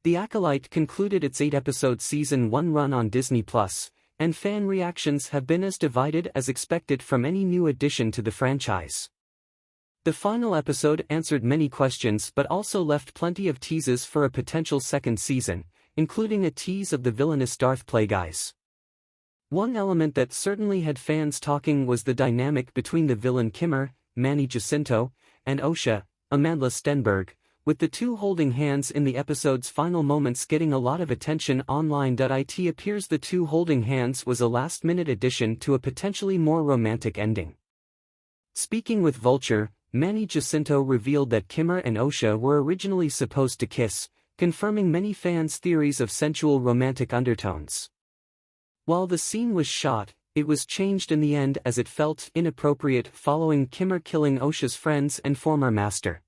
The Acolyte concluded its 8-episode Season 1 run on Disney+, and fan reactions have been as divided as expected from any new addition to the franchise. The final episode answered many questions but also left plenty of teases for a potential second season, including a tease of the villainous Darth Plagueis. One element that certainly had fans talking was the dynamic between the villain Kimmer, Manny Jacinto, and Osha, Amandla Stenberg, with the two holding hands in the episode's final moments getting a lot of attention online. It appears the two holding hands was a last-minute addition to a potentially more romantic ending. Speaking with Vulture, Manny Jacinto revealed that Kimmer and Osha were originally supposed to kiss, confirming many fans' theories of sensual romantic undertones. While the scene was shot, it was changed in the end as it felt inappropriate following Kimmer killing Osha's friends and former master.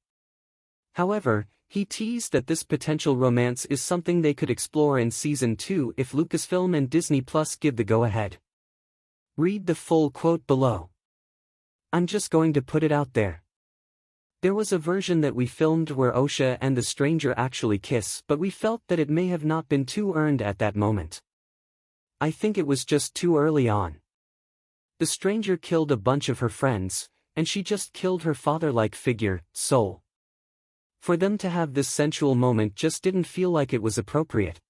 However, he teased that this potential romance is something they could explore in Season 2 if Lucasfilm and Disney Plus give the go-ahead. Read the full quote below. "I'm just going to put it out there. There was a version that we filmed where Osha and the stranger actually kiss, but we felt that it may have not been too earned at that moment. I think it was just too early on. The stranger killed a bunch of her friends, and she just killed her father-like figure, Soul. For them to have this sensual moment just didn't feel like it was appropriate.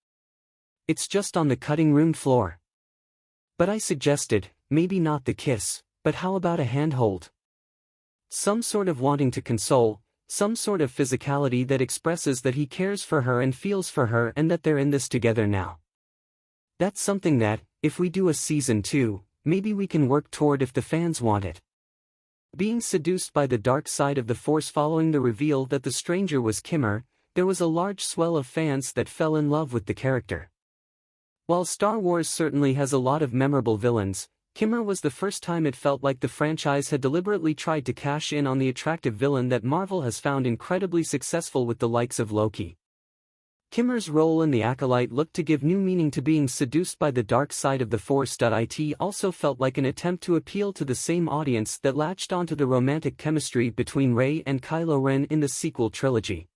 It's just on the cutting room floor. But I suggested, maybe not the kiss, but how about a handhold? Some sort of wanting to console, some sort of physicality that expresses that he cares for her and feels for her and that they're in this together now. That's something that, if we do a Season 2, maybe we can work toward if the fans want it." Being seduced by the dark side of the Force following the reveal that the stranger was Kimmer, there was a large swell of fans that fell in love with the character. While Star Wars certainly has a lot of memorable villains, Kimmer was the first time it felt like the franchise had deliberately tried to cash in on the attractive villain that Marvel has found incredibly successful with the likes of Loki. Kimmer's role in The Acolyte looked to give new meaning to being seduced by the dark side of the Force. It also felt like an attempt to appeal to the same audience that latched onto the romantic chemistry between Rey and Kylo Ren in the sequel trilogy.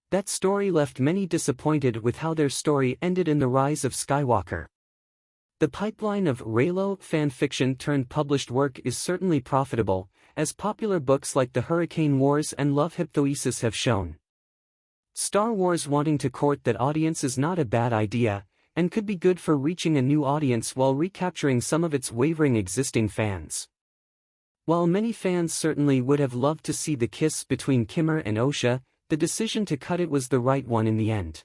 That story left many disappointed with how their story ended in The Rise of Skywalker. The pipeline of Reylo fanfiction turned published work is certainly profitable, as popular books like The Hurricane Wars and Love Hypnosis have shown. Star Wars wanting to court that audience is not a bad idea, and could be good for reaching a new audience while recapturing some of its wavering existing fans. While many fans certainly would have loved to see the kiss between Kimmer and Osha, the decision to cut it was the right one in the end.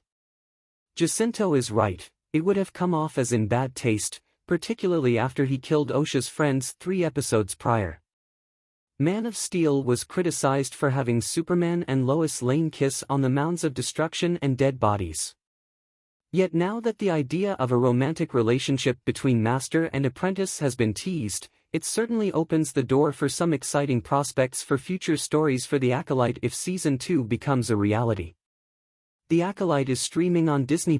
Jacinto is right, it would have come off as in bad taste, particularly after he killed Osha's friends 3 episodes prior. Man of Steel was criticized for having Superman and Lois Lane kiss on the mounds of destruction and dead bodies. Yet now that the idea of a romantic relationship between master and apprentice has been teased, it certainly opens the door for some exciting prospects for future stories for The Acolyte if Season 2 becomes a reality. The Acolyte is streaming on Disney+.